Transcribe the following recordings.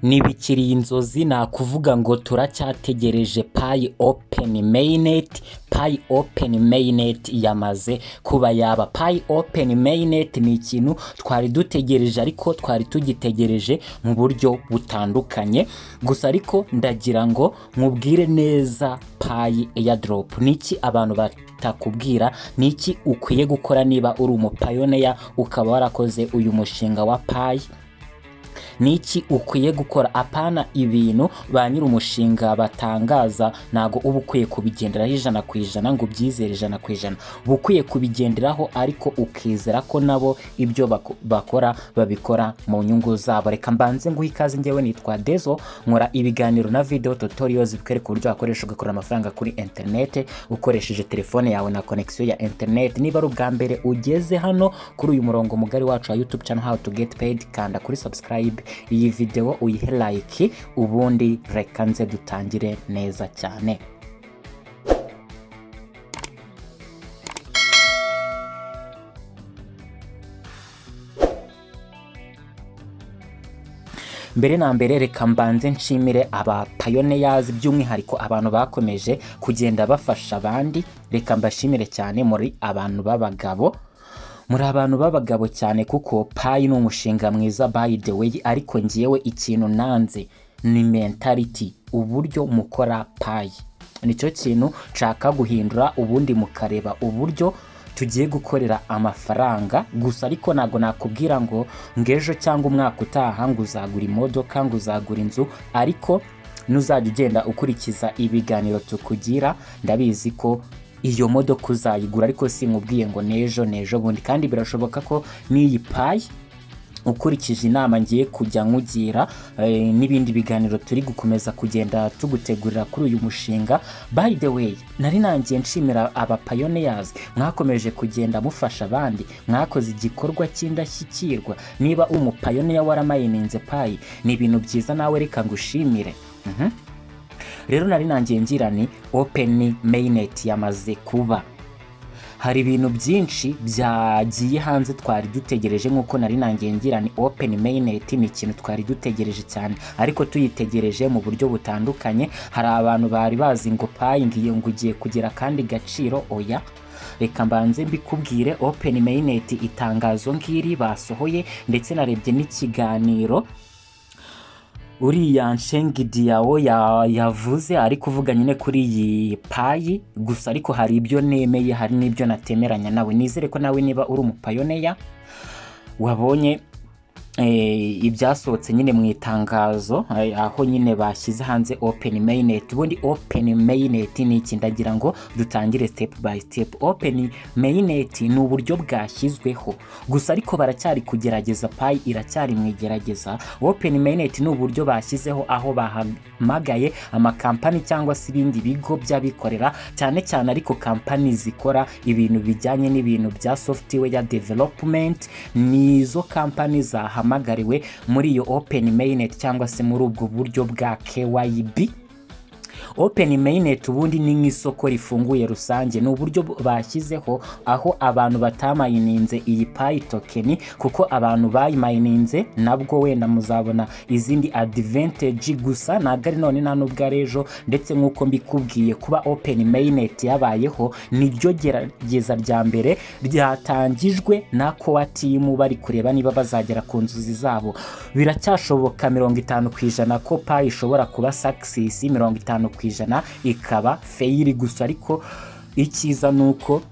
Nibikiri inzozi nakuvuga ngo turacyategereje Pi Open Mainnet yamaze kuba yaba. Pi Open Mainnet ni ikintu twari dutegereje, ariko twari tugitegereje mu buryo butandukanye. Gusa ariko ndagira ngo nkubwire neza Pi airdrop niki abantu batakubwira, niki ukwiye gukora niba uri umupioneer ukaba warakoze uyu mushinga wa Pi. Niki ukwiye gukora, apana ibintu ba nyiri umushinga batangaza, nago uba ukwiye kubigenderaho 100% ngo byizere 100%. Bukwiye kubigenderaho ariko ukizera ko nabo ibyo bakora babikora mu nyungu zabo. Reka mbanze nguha ikaze, ngewe nitwa Dezo, nkora ibiganiro na video tutorials bikwereka uburyo wakoresha ugakora amafaranga kuri internet ukoresheje telefone yawe na connection ya internet. Niba ari ubwa mbere ugeze hano kuri uyu murongo mugari wacu wa YouTube channel How to Get Paid, kanda kuri subscribe, iyi video uyihe like, ubundi reka nze dutangire neza cyane. Mbere na mbere reka mbanze nshimire aba pioneers, by'umwihariko abantu bakomeje kugenda bafasha abandi. Reka mbashimire cyane, muri abantu b'abagabo cyane, kuko Pi ni umushinga mwiza by the way. Ariko ngiyewe ikintu nanze ni mentality, uburyo mukora Pi. Nicyo kintu nshaka guhindura, ubundi mukareba uburyo tugiye gukorera amafaranga. Gusa ariko nago nakubwira ngo ngejo cyangwa umwaka utaha ngo uzagura imodoka, ngo uzagura inzu, ariko nuzajya ugenda ukurikiza ibiganiro tukugira, ndabizi ko iyo modoka uzayigura. Ariko sinkubwiye ngo nejo bundi, kandi birashoboka ko n'iyi Pi ukurikije inama ngiye kujya nkugira n'ibindi biganiro turi gukomeza kugenda tugutegurira kuri uyu mushinga. By the way, nari nangiye nshimira aba pioneers, mwakomeje kugenda mufasha abandi, mwakoze igikorwa cy'indashyikirwa. Niba umupioneer waramayininze Pi, ni ibintu byiza, nawe reka ngushimire. Rero nari nangiye ngira ni Open Mainnet yamaze kuba. Hari ibintu byinshi byagiye hanze twari dutegereje, nkuko nari nangiye ngira ni Open Mainnet ni ikintu twari dutegereje cyane, ariko tuyitegereje mu buryo butandukanye. Hari abantu bari bazi ngo Pi ngiye ngugiye kugira kandi gaciro. Oya, reka mbanze mbikubwire. Open Mainnet itangazo ngiri basohoye, ndetse narebye n'ikiganiro uriya Nshengidiyawo yavuze, ari kuvuga nyine kuri iyi Pi. Gusa ariko hari ibyo nemeye, hari n'ibyo natemeranya nawe. Nizere ko nawe niba uri umupioneer wabonye ibyasohotse nyine mu itangazo, aho nyine bashyize hanze Open Mainnet. Ubundi Open Mainnet ni iki? Ndagira ngo dutangire step by step. Open Mainnet ni uburyo bwashyizweho, gusa ariko baracyari kugerageza. Pi iracyari mu igerageza. Open Mainnet ni uburyo bashyizeho, aho bahamagaye amakampani cyangwa se ibindi bigo by'abikorera, cyane cyane ariko kampani zikora ibintu bijyanye n'ibintu bya software development. Nizo kampani zahamagariwe muri iyo Open Mainnet cyangwa se muri ubwo buryo bwa KYB. Open Mainnet ubundi ni nk'isoko rifunguye rusange, ni uburyo bashyizeho aho abantu batamayininze iyi Pi token, kuko abantu bayimayininze nabwo wenda muzabona izindi advantage. Gusa ntabwo ari none, nta nubwo ari ejo. Ndetse nk'uko mbikubwiye, kuba Open Mainnet yabayeho niryo gerageza rya mbere ryatangijwe na Core team, bari kureba niba bazagera ku nzozi zabo. Biracyashoboka 50% ko Pi ishobora kuba success, 50% ikaba fail. Gusa ariko icyiza nuko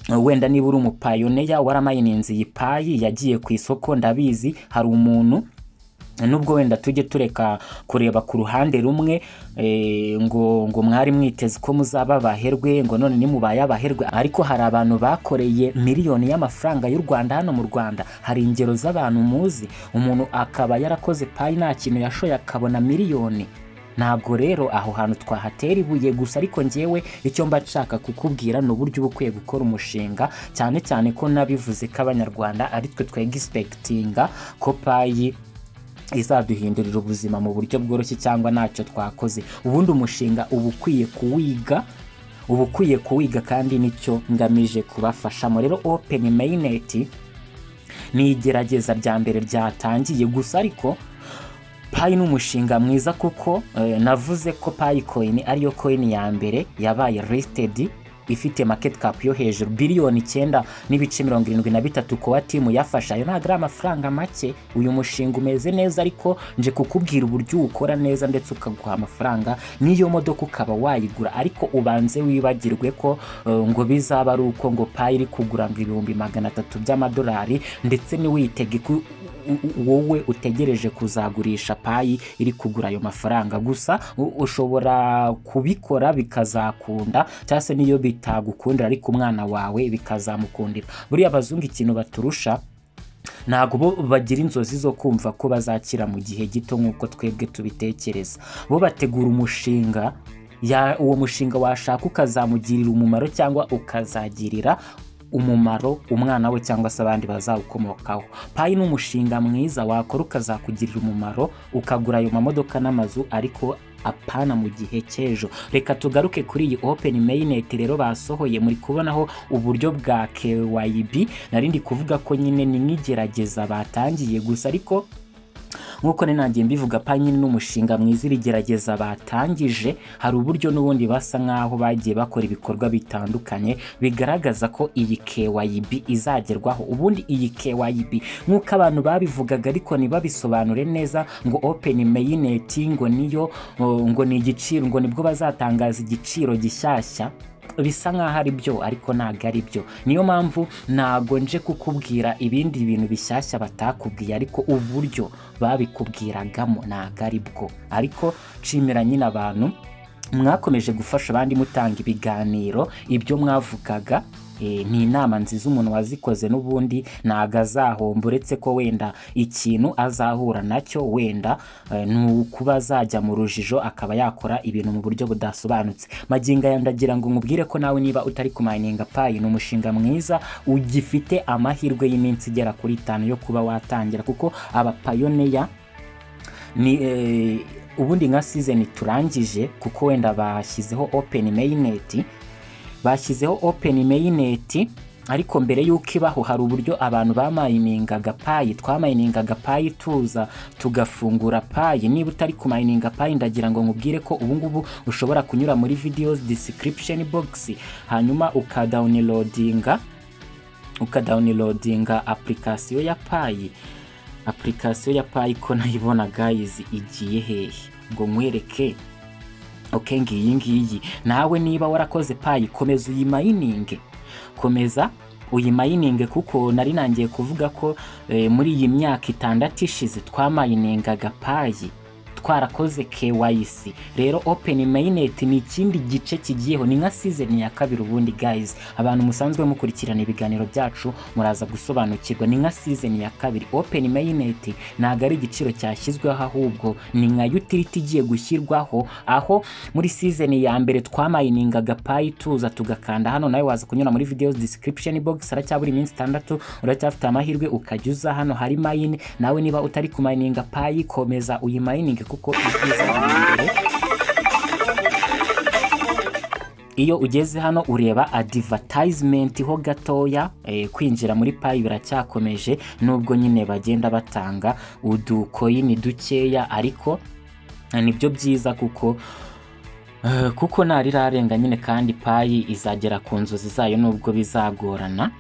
wenda niba uri umupioneer waramayininze iyi Pi, yagiye ku isoko. Ndabizi hari umuntu, nubwo wenda tujye tureka kureba ku ruhande rumwe, ngo mwari mwiteze ko muzaba baherwe, ngo none nimubaye abaherwe. Ariko hari abantu bakoreye miliyoni y'amafaranga y'u Rwanda hano mu Rwanda. Hari ingero z'abantu muzi, umuntu akaba yarakoze Pi nta kintu yashoye akabona miliyoni. Ntabwo rero aho hantu twahatera ibuye. Gusa ariko ngewe icyo mba nshaka kukubwira ni uburyo bukwiye gukora umushinga, cyane cyane ko nabivuze ko abanyarwanda ari twe twegisipekitinga ko Pi izaduhindurira ubuzima mu buryo bworoshye, cyangwa ntacyo twakoze. Ubundi umushinga uba ukwiye kuwiga, kandi nicyo ngamije kubafashamo. Rero Open Mainnet ni igerageza rya mbere ryatangiye. Gusa ariko payi ni umushinga mwiza kuko navuze ko payi coin ariyo coin ya mbere yabaye listed ifite market cap yo hejuru biliyoni 9.73 kwa timu yafasha. Ayo ntabwo ari amafaranga make. Uyu mushinga umeze neza, ariko nje kukubwira uburyo ukora neza ndetse ukaguha amafaranga niyo modoka ukaba wayigura, ariko ubanze wibagirwe ko ngo bizaba ari uko ngo payi iri kugura ngo $300 by'amadolari, ndetse niwitege wowe utegereje kuzagurisha payi iri kugura ayo mafaranga. Gusa ushobora kubikora bikazakunda, cyangwa se niyo bitagukundira ariko umwana wawe bikazamukundira. Buriya abazungu ikintu baturusha ntago bo bagira inzozi zo kumva ko bazakira mu gihe gito nk'uko twebwe tubitekereza. Bo bategura umushinga, uwo mushinga washaka ukazamugirira umumaro cyangwa ukazagirira umumaro umwana we cyangwa se abandi bazawukomokaho. Payi ni umushinga mwiza wakora ukazakugirira umumaro, ukagura ayo mamodoka n'amazu, ariko apana mu gihe cy'ejo. Reka tugaruke kuri iyi openmainet rero basohoye. Muri kubonaho uburyo bwa KYB, narindi kuvuga ko nyine ni nk'igerageza batangiye gusa, ariko nkuko nanjye mbivuga payi nyine n'umushinga mwiza irigerageza batangije. Hari uburyo n'ubundi basa nkaho bagiye bakora ibikorwa bitandukanye bigaragaza ko iyi KYB izagerwaho. Ubundi iyi KYB nkuko abantu babivugaga ariko ntibabisobanure neza, ngo openmainet ngo niyo ngo ni igiciro, ngo nibwo bazatangaza igiciro gishyashya. Bisa nkaho ari byo ariko ntago ari byo. Niyo mpamvu ntago nje kukubwira ibindi bintu bishyashya batakubwiye, ariko uburyo babikubwiragamo ntago ari bwo. Ariko nshimira nyine abantu mwakomeje gufasha abandi mutanga ibiganiro, ibyo mwavugaga ni inama nziza umuntu wazikoze n'ubundi ntago azahomba, uretse ko wenda ikintu azahura nacyo wenda nukuba azajya mu rujijo akaba yakora ibintu mu buryo budasobanutse. Maginga yandagira ngo nkubwire ko nawe niba utari kumininga payi, ni umushinga mwiza ugifite amahirwe y'iminsi igera kuri 5 yo kuba watangira, kuko abapayoneya ni ubundi nka season turangije, kuko wenda bashyizeho openmainet, ariko mbere yuko ibaho hari uburyo abantu bamayiningaga payi, twamayiningaga payi tuza tugafungura payi. Niba utari kumayininga payi, ndagira ngo nkubwire ko ubu ngubu ushobora kunyura muri videos description box, hanyuma ukadownloadinga application ya payi. Application ya payi ko nayibona guys igiye hehe ngo nkwereke. Okay, ngiyi nawe niba warakoze payi komeza uyimayininge, kuko nari nangiye kuvuga ko muri iyi myaka 6 ishize twamayiningaga payi twarakoze KYC. Rero openmainet ni ikindi gice kigiyeho, ni nka season ya 2. Ubundi guys, abantu musanzwe mukurikirana ibiganiro byacu muraza gusobanukirwa, ni nka season ya 2. Openmainet ntago ari igiciro cyashyizweho, ahubwo ni nka utility igiye gushyirwaho, aho muri season ya mbere twamayiningaga payi tuza tugakanda hano. Nawe waza kunyura muri videos description box, aracyaburi iminsi 6 uracyafite amahirwe ukajya hano hari mine. Nawe niba utari kumayininga payi komeza uyimayininge, kuko ibyiza imbere. Iyo ugeze hano ureba advertisement ho gatoya, kwinjira muri payi biracyakomeje, nubwo nyine bagenda batanga uducoin dukeya, ariko nibyo byiza kuko narirarenga nyine, kandi payi izagera ku nzozi zayo nubwo bizagorana.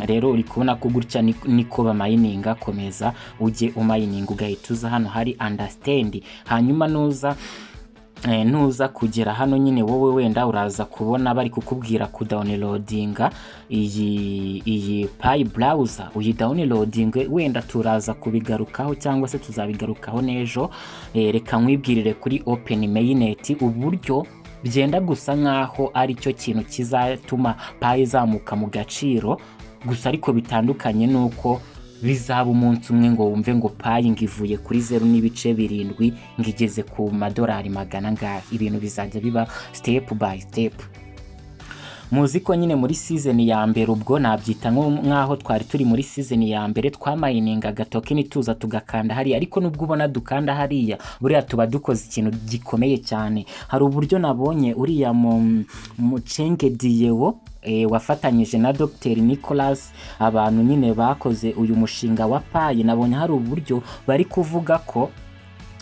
Rero uri kubona ko gutya niko bamayininga. Komeza ujye umayininga, ugahita uza hano hari understand, hanyuma nuza kugera hano nyine wowe wenda uraza kubona bari kukubwira kudownloadinga iyi payi browser. Uyidownloading wenda turaza kubigarukaho cyangwa se tuzabigarukaho nejo. Reka nkwibwirire kuri openmainet uburyo byenda gusa nkaho ari cyo kintu kizatuma payi zamuka mu gaciro, gusa ariko bitandukanye nuko bizaba umunsi umwe ngo wumve ngo payi ngivuye kuri 0.7 ngigeze ku madolari 100. Ibintu bizajya biba step by step. Muzi ko nyine muri season ya mbere ubwo nabyita nkaho twari turi muri season ya mbere twamayiningaga token tuza tugakanda hariya, ariko nubwo ubona dukanda hariya buriya tuba dukoze ikintu gikomeye cyane. Hari uburyo nabonye uriya mu Cengediyewo wafatanyije na Dr. Nicholas, abantu nyine bakoze uyu mushinga wa payi. Nabonye hari uburyo bari kuvuga ko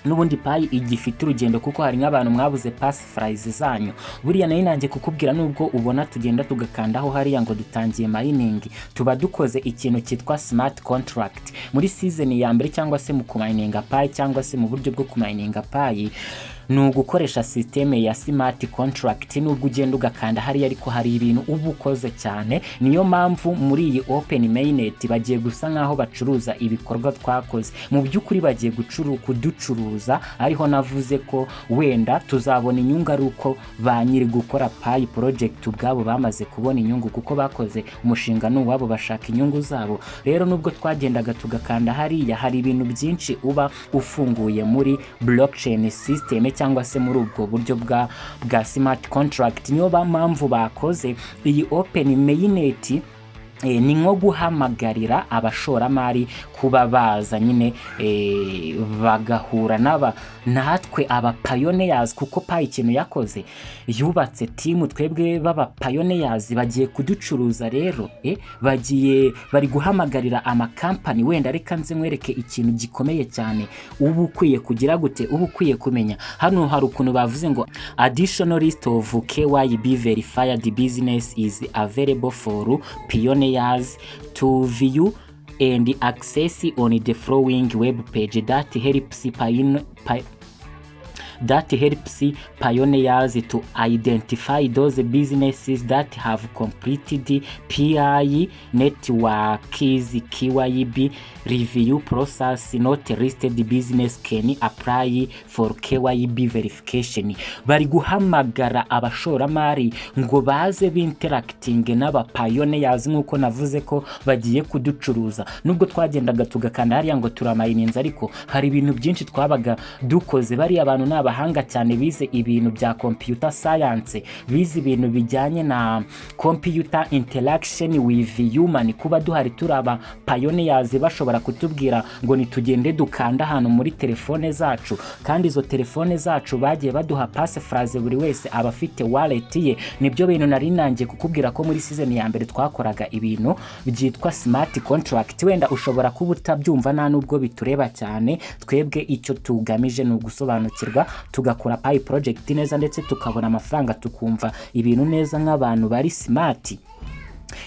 n'ubundi payi igifite urugendo kuko hari nk'abantu mwabuze pass fries zanyu. Buriya nayo nanjye kukubwira nubwo ubona tugenda tugakandaho hariya ngo dutangiye mining, tuba dukoze ikintu cyitwa smart contract muri season ya mbere cyangwa se mu kumininga payi cyangwa se mu buryo bwo kumininga payi ni ugukoresha systeme ya smart contract. Nubwo ugenda ugakanda hariya ariko hari ibintu uba ukoze cyane. Niyo mpamvu muri iyi open mainnet bagiye gusa nkaho bacuruza ibikorwa twakoze, mu by'ukuri bagiye kuducuruza. Ariho navuze ko wenda tuzabona inyungu ari uko ba nyiri gukora payi project ubwabo bamaze kubona inyungu, kuko bakoze umushinga n'uwabo bashaka inyungu zabo. Rero nubwo twagendaga tugakanda hariya, hari ibintu byinshi uba ufunguye muri blockchain system cyangwa se muri ubwo buryo bwa smart contract. Niyo mpamvu bakoze iyi open mainnet, ni nko guhamagarira abashoramari kuba baza nyine bagahura natwe aba pioneers, kuko payi ikintu yakoze yubatse timu twebwe baba pioneers bagiye kuducuruza. Rero bari guhamagarira ama company. Wenda reka nze mwereke ikintu gikomeye cyane ubu ukwiye kugira gute, ubu ukwiye kumenya. Hano hari ukuntu bavuze ngo additional list of KYB verified business is available for pioneers to view and access on the following web page that helps pioneers to identify those businesses that have completed PI network's KYB review process. Not listed business can apply for KYB verification. Bari guhamagara abashoramari ngo baze binteracting n'aba pioneers, nkuko navuze ko bagiye kuducuruza. Nubwo twagendaga tugakanda hariya ngo turamayininza, ariko hari ibintu byinshi twabaga dukoze. Bari abantu n'abahanga cyane bize ibintu bya computer science, bize ibintu bijyanye na computer interaction with human. Kuba duhari turaba pioneers bashobora kutubwira ngo nitugende dukanda hano muri telefone zacu, kandi izo telefone zacu bagiye baduha pass phrase, buri wese abafite wallet ye. Nibyo bintu nari nanjye kukubwira ko muri season ya mbere twakoraga ibintu byitwa smart contract. Wenda ushobora kuba utabyumva nta nubwo bitureba cyane, twebwe icyo tugamije ni ugusobanukirwa, tugakora payi project neza, ndetse tukabona amafaranga, tukumva ibintu neza nk'abantu bari smart.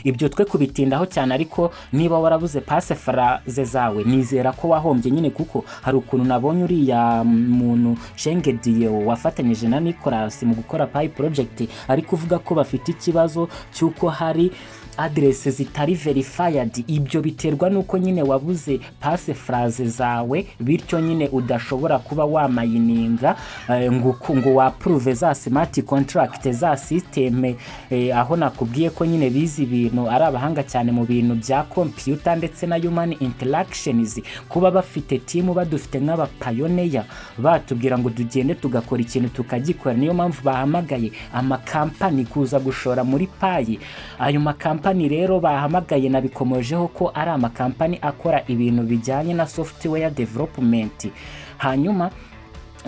Ibyo twe kubitindaho cyane, ariko niba warabuze pass phrase zawe nizera ko wahombye nyine, kuko hari ukuntu nabonye uriya muntu Shengediye wafatanyije na Nicolas mu gukora payi project, ari kuvuga ko bafite ikibazo cyuko hari address zitari verified. Ibyo biterwa nuko nyine wabuze pass phrase zawe, bityo nyine udashobora kuba wamayininga ngo waprove za smart contract za system. Aho nakubwiye ko nyine bizi ibintu, ari abahanga cyane mu bintu bya computer ndetse na human interactions. Kuba bafite team badufite nk'aba pioneer, batubwira ngo tugende tugakora ikintu tukagikora. Niyo mpamvu bahamagaye ama company kuza gushora muri payi. Ayo ma company rero bahamagaye nabikomojeho ko ari ama company akora ibintu bijyanye na software development. Hanyuma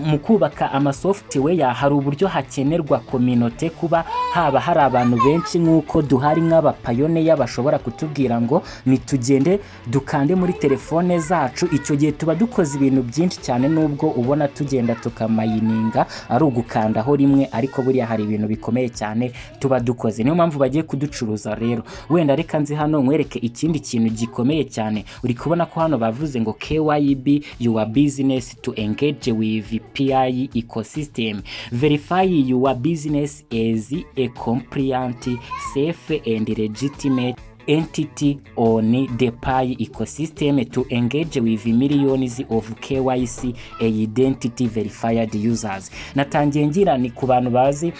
mu kubaka ama software hari uburyo hakenerwa community, kuba haba hari abantu benshi nk'uko duhari nk'aba pioneer bashobora kutubwira ngo nitugende dukande muri telefone zacu. Icyo gihe tuba dukoze ibintu byinshi cyane, nubwo ubona tugenda tukamayininga ari ugukandaho rimwe, ariko buriya hari ibintu bikomeye cyane tuba dukoze. Niyo mpamvu bagiye kuducuruza. Rero wenda reka nzi hano nkwereke ikindi kintu gikomeye cyane. Uri kubona ko hano bavuze ngo KYB your business to engage with PI ecosystem. Verify your business as a compliant, safe and legitimate entity on the PI ecosystem to engage with millions of KYC identity verified users. Natangiye ngira ni ku bantu bazi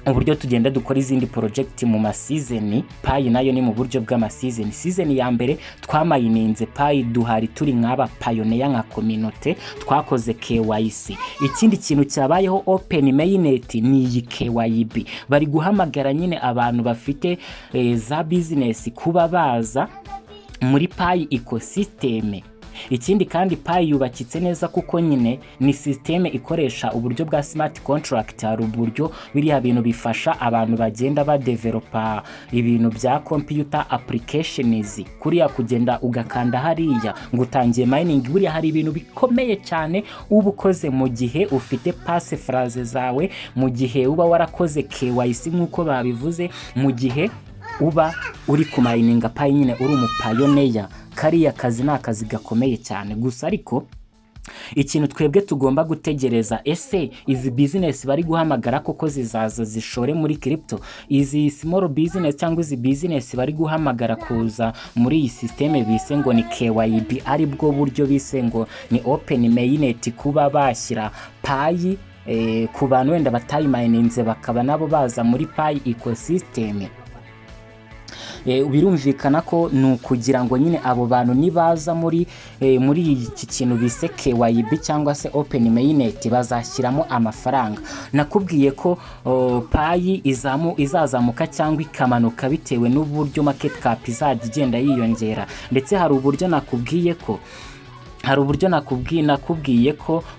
uburyo tugenda dukora izindi project mu masizeni. Payi nayo ni mu buryo bw'amasizeni. Season ya mbere twamayininze payi, duhari turi nk'aba pioneer nka community, twakoze KYC. Ikindi kintu cyabayeho open mainnet ni iyi KYB. Bari guhamagara nyine abantu bafite za business kuba baza muri payi ecosystem. Ikindi kandi payi yubakitse neza kuko nyine ni systeme ikoresha uburyo bwa smart contract, hari uburyo biriya bintu bifasha abantu bagenda badevelopa ibintu bya computer applications, kuriya kugenda ugakanda hariya ngo utangiye mining. Buriya hari ibintu bikomeye cyane uba ukoze mu gihe ufite passe phrase zawe, mu gihe uba warakoze KYC nk'uko babivuze, mu gihe uba uri kumayininga payi nyine uri umupayoneya. Kariya kazi ni akazi gakomeye cyane. Gusa ariko ikintu twebwe tugomba gutegereza, ese izi business bari guhamagara koko zizaza zishore muri crypto? Izi small business cyangwa izi business bari guhamagara kuza muri iyi systeme bise ngo ni KYB, ari bwo buryo bise ngo ni openmainet, kuba bashyira payi ku bantu wenda batayimayininze bakaba nabo baza muri payi ecosystem. Birumvikana ko ni ukugira ngo nyine abo bantu nibaza muri iki kintu bise KYB cyangwa se openmainet bazashyiramo amafaranga. Nakubwiye ko payi izazamuka cyangwa ikamanuka bitewe n'uburyo market cap izajya igenda yiyongera, ndetse hari uburyo nakubwiye ko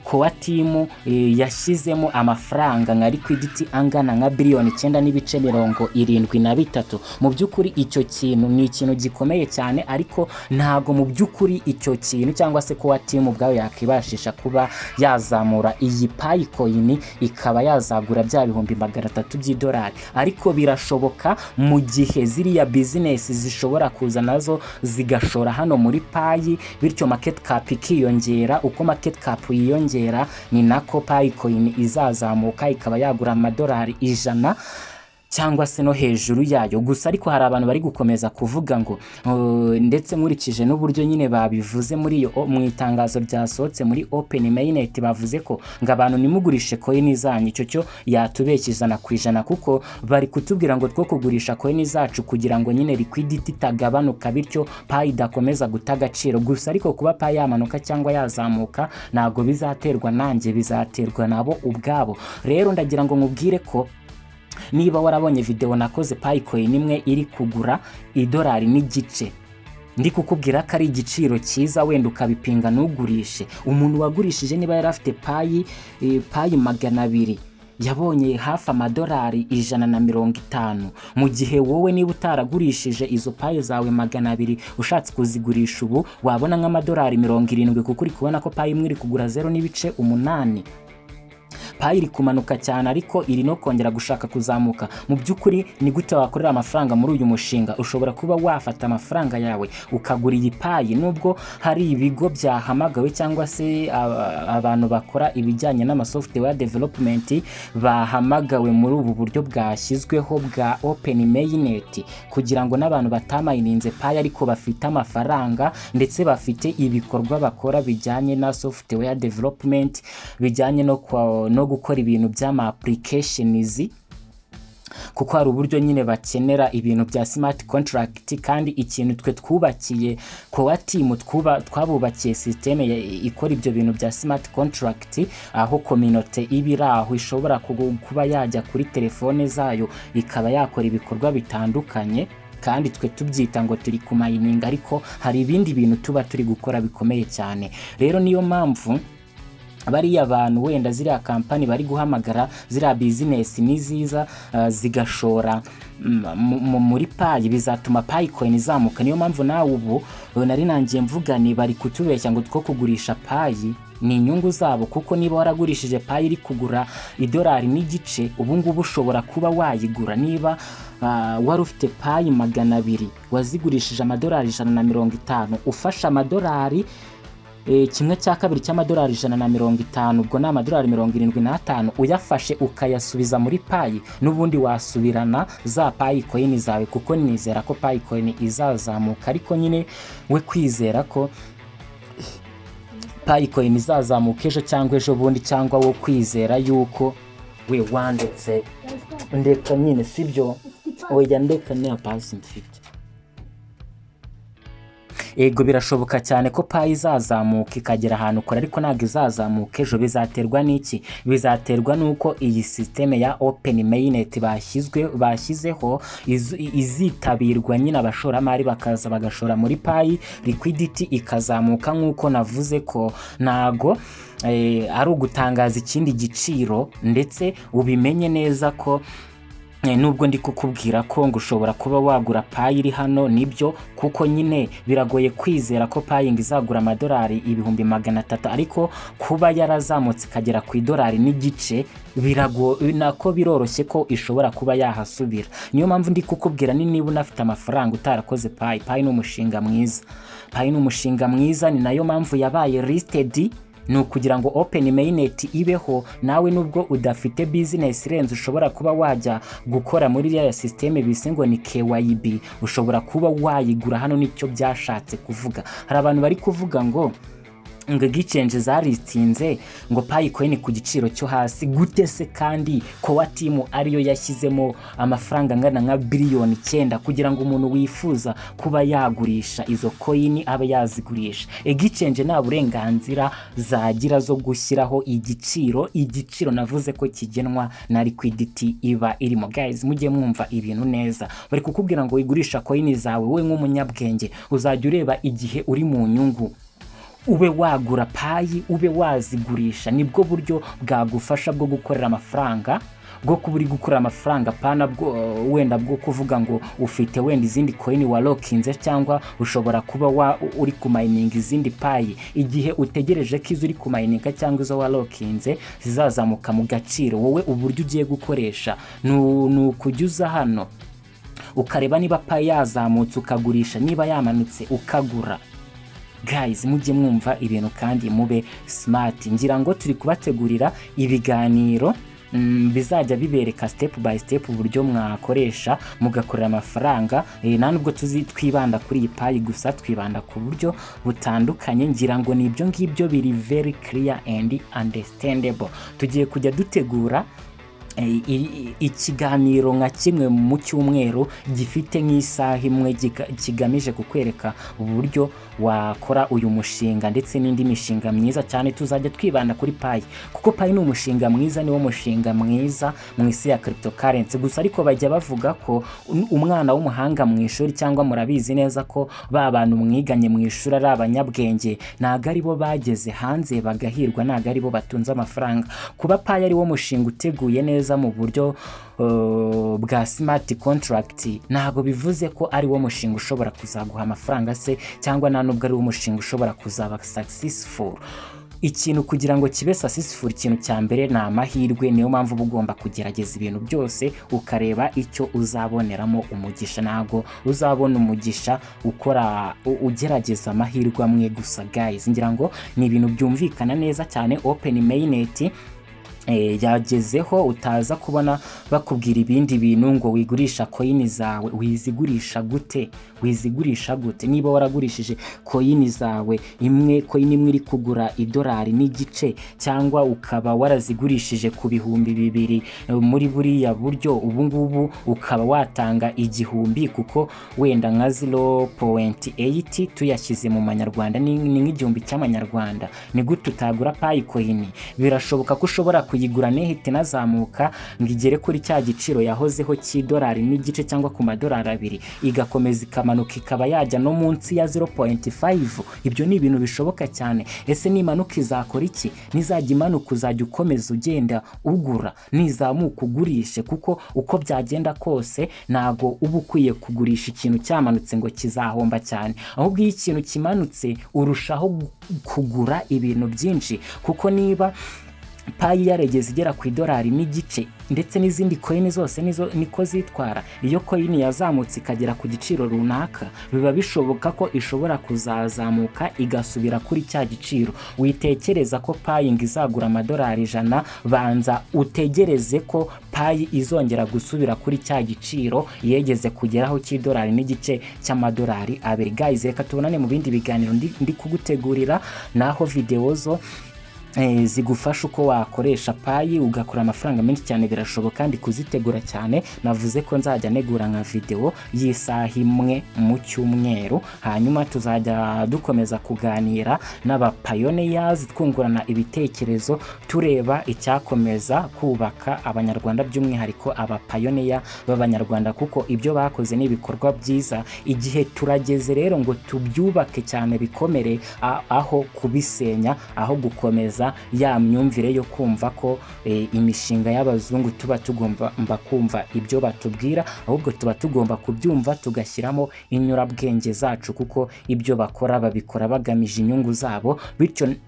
Kowa team yashyizemo amafaranga nka liquidity angana nka billion 9.73. Mu by'ukuri icyo kintu ni ikintu gikomeye cyane, ariko ntago mu by'ukuri icyo kintu cyangwa se Kowa team ubwayo yakibashisha kuba yazamura iyi payi coin ikaba yazagura bya bihumbi 300 by'idolari. Ariko birashoboka mu gihe ziriya business zishobora kuza nazo zigashora hano muri payi, bityo market cap ikiyongera. Uko market cap yiyongera ni nako payi coin izazamuka ikaba yagura amadolari 100 cyangwa se no hejuru yayo. Gusa ariko hari abantu bari gukomeza kuvuga ngo ndetse nkurikije n'uburyo nyine babivuze muri iyo mu itangazo ryasohotse muri openmainet, bavuze ko ngo abantu nimugurishe coin zanyu. Icyo cyo yatubeshye 100%, kuko bari kutubwira ngo two kugurisha coin zacu kugira ngo nyine liquidity itagabanuka, bityo payi idakomeza guta agaciro. Gusa ariko kuba payi yamanuka cyangwa yazamuka ntago bizaterwa nanjye, bizaterwa nabo ubwabo. Rero ndagira ngo nkubwire ko niba warabonye video nakoze payi coin imwe iri kugura $1.5, ndi kukubwira ko ari igiciro cyiza, wenda ukabipinga n'ugurishe. Umuntu wagurishije niba yari afite payi 200 yabonye hafi amadolari 150, mu gihe wowe niba utaragurishije izo payi zawe 200 ushatse kuzigurisha ubu wabona nk'amadolari 70, kuko uri kubona ko payi imwe iri kugura 0.8. Payi iri kumanuka cyane, ariko iri no kongera gushaka kuzamuka. Mu by'ukuri ni gute wakorera amafaranga muri uyu mushinga? Ushobora kuba wafata amafaranga yawe ukagura iyi payi, nubwo hari ibigo byahamagawe cyangwa se abantu bakora ibijyanye n'amasoftware development bahamagawe muri ubu buryo bwashyizweho bwa openmainet, kugira ngo n'abantu batamayininze payi ariko bafite amafaranga ndetse bafite ibikorwa bakora bijyanye na software development, bijyanye no gukora ibintu by'ama applications, kuko hari uburyo nyine bakenera ibintu bya smart contract. Kandi ikintu twe twubakiye Kowa team twabubakiye systeme ikora ibyo bintu bya smart contract, aho community ibiraho ishobora kuba yajya kuri telefone zayo ikaba yakora ibikorwa bitandukanye, kandi twe tubyita ngo turi kumayininga, ariko hari ibindi bintu tuba turi gukora bikomeye cyane. Rero niyo mpamvu bariya abantu wenda ziriya kampani bari guhamagara ziriya business niziza zigashora muri payi, bizatuma payi coin izamuka. Niyo mpamvu nawe ubu nari nangiye mvuga ni bari kutubeshya ngo two kugurisha payi ni inyungu zabo, kuko niba waragurishije payi iri kugura $1.5, ubu ngubu ushobora kuba wayigura. Niba wari ufite payi 200 wazigurishije amadolari 150, ufasha amadolari 1/2 cy'amadolari 150, ubwo ni amadolari 75, uyafashe ukayasubiza muri payi, n'ubundi wasubirana za payi coin zawe, kuko nizera ko payi coin izazamuka. Ariko nyine we kwizera ko payi coin izazamuka ejo cyangwa ejo bundi, cyangwa wo kwizera yuko we wanditse ndeka nyine sibyo, oya ndeka ne pasi mfite. ego birashoboka cyane ko payi izazamuka ikagera ahantu kure, ariko ntabwo izazamuka ejo. Bizaterwa n'iki? Bizaterwa n'uko iyi sisiteme ya openmainet bashyizeho izitabirwa nyine, abashoramari bakaza bagashora muri payi, liquidity ikazamuka. nk'uko navuze ko ntago ari ugutangaza ikindi giciro, ndetse ubimenye neza ko nubwo ndi kukubwira ko ngo ushobora kuba wagura payi iri hano, nibyo, kuko nyine biragoye kwizera ko payi izagura amadolari 300,000, ariko kuba yarazamutse ikagera ku idolari n'igice nako biroroshye ko ishobora kuba yahasubira. Niyo mpamvu ndi kukubwira niba unafite amafaranga utarakoze payi ni umushinga mwiza. Payi ni umushinga mwiza, ni nayo mpamvu yabaye listed, ni ukugira ngo openmainet ibeho. Nawe nubwo udafite business irenze ushobora kuba wajya gukora muri ya systeme bise ngo ni KYB, ushobora kuba wayigura hano. Nicyo byashatse kuvuga. Hari abantu bari kuvuga ngo exchange zaritsinze ngo payi coin ku giciro cyo hasi. Gute se kandi ko wa team ariyo yashyizemo amafaranga angana nka billion 9 kugira ngo umuntu wifuza kuba yagurisha izo coin abe yazigurisha? Exchange nta burenganzira zagira zo gushyiraho igiciro navuze ko kigenwa na liquidity iba irimo. Guys, mujye mwumva ibintu neza. Bari kukubwira ngo wigurisha coin zawe, we nk'umunyabwenge uzajya ureba igihe uri mu nyungu, ube wagura payi, ube wazigurisha. Nibwo buryo bwagufasha bwo gukorera amafaranga, bwo kuburi gukorera amafaranga, pana bwo wenda bwo kuvuga ngo ufite wenda izindi coin walokinze, cyangwa ushobora kuba uri ku mining izindi payi. Igihe utegereje ko izo uri ku mining cyangwa izo walokinze zizazamuka mu gaciro, wowe uburyo ugiye gukoresha nukujya hano ukareba niba payi yazamutse ukagurisha, niba yamanutse ukagura. Guys, mujye mwumva ibintu kandi mube smart. Ngira ngo turi kubategurira ibiganiro bizajya bibereka step by step uburyo mwakoresha mugakorera amafaranga. Nta nubwo twibanda kuri iyi payi gusa, twibanda ku buryo butandukanye. Ngira ngo nibyo ngibyo biri very clear and understandable. Tugiye kujya dutegura ikiganiro nka kimwe mu cyumweru gifite nk'isaha imwe, kigamije kukwereka uburyo wakora uyu mushinga ndetse n'indi mishinga myiza cyane. Tuzajya twibanda kuri payi, kuko payi ni umushinga mwiza, niwo mushinga mwiza mu isi ya cryptocurrency. Gusa ariko bajya bavuga ko umwana w'umuhanga mu ishuri, cyangwa murabizi neza ko ba bantu mwiganye mu ishuri ari abanyabwenge, ntago ari bo bageze hanze bagahirwa, ntago ari bo batunze amafaranga. Kuba payi ari wo mushinga uteguye neza mu buryo bwa smart contract, ntago bivuze ko ari wo mushinga ushobora kuzaguha amafaranga se, cyangwa nta nubwo ari wo mushinga ushobora kuzaba successful. Ikintu kugira ngo kibe successful, ikintu cya mbere ni amahirwe. Niyo mpamvu ugomba kugerageza ibintu byose ukareba icyo uzaboneramo umugisha. Ntago uzabona umugisha ukora ugerageza amahirwe amwe gusa. Guys, ngira ngo ni ibintu byumvikana neza cyane. openmainet yagezeho, utaza kubona bakubwira ibindi bintu ngo wigurisha coin zawe. Wizigurisha gute niba waragurishije coin zawe coin imwe iri kugura idolari n'igice, cyangwa ukaba warazigurishije ku 2,000 muri buriya buryo? Ubu ngubu ukaba watanga 1,000, kuko wenda nka 0.8 tuyashyize mu manyarwanda ni nk'igihumbi cy'amanyarwanda. Ni gute utagura payi coin? Birashoboka ko ushobora kuyigura nehite nazamuka ngo igere kuri cya giciro yahozeho cy'idolari n'igice, cyangwa ku madolari 2, igakomeza ikamanuka ikaba yajya no munsi ya 0.5. Ibyo ni ibintu bishoboka cyane. Ese nimanuka izakora iki? Nizajya imanuka uzajya ukomeza ugenda ugura, nizamuka ugurishe, kuko uko byagenda kose ntago uba ukwiye kugurisha ikintu cyamanutse ngo kizahomba cyane. Ahubwo iyo ikintu kimanutse urushaho kugura ibintu byinshi, kuko niba payi yaregeze igera ku idolari n'igice, ndetse n'izindi coin zose niko zitwara. Iyo coin yazamutse ikagera ku giciro runaka, biba bishoboka ko ishobora kuzazamuka igasubira kuri cya giciro. Witekereza ko payi izagura amadolari 100, banza utegereze ko payi izongera gusubira kuri cya giciro yegeze kugeraho cy'idolari n'igice cy'amadolari 2. Guys, reka tubonane mu bindi biganiro ndi kugutegurira, naho video zo zigufasha uko wakoresha payi ugakora amafaranga menshi cyane. Birashoboka kandi kuzitegura cyane, navuze ko nzajya negura nka video y'isaha imwe mu cyumweru, hanyuma tuzajya dukomeza kuganira n'abapioneers twungurana ibitekerezo tureba icyakomeza kubaka abanyarwanda, by'umwihariko abapioneer b'abanyarwanda, kuko ibyo bakoze n'ibikorwa byiza. Igihe turageze rero ngo tubyubake cyane bikomere, aho kubisenya, aho gukomeza ya myumvire yo kumva ko imishinga y'abazungu tuba tugomba kumva ibyo batubwira, ahubwo tuba tugomba kubyumva tugashyiramo inyurabwenge zacu, kuko ibyo bakora babikora bagamije inyungu zabo.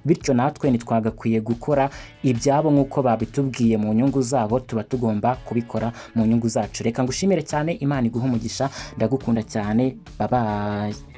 Bityo natwe ntitwagakwiye gukora ibyabo nk'uko babitubwiye mu nyungu zabo, tuba tugomba kubikora mu nyungu zacu. Reka ngushimire cyane, Imana iguhe umugisha, ndagukunda cyane, bye bye.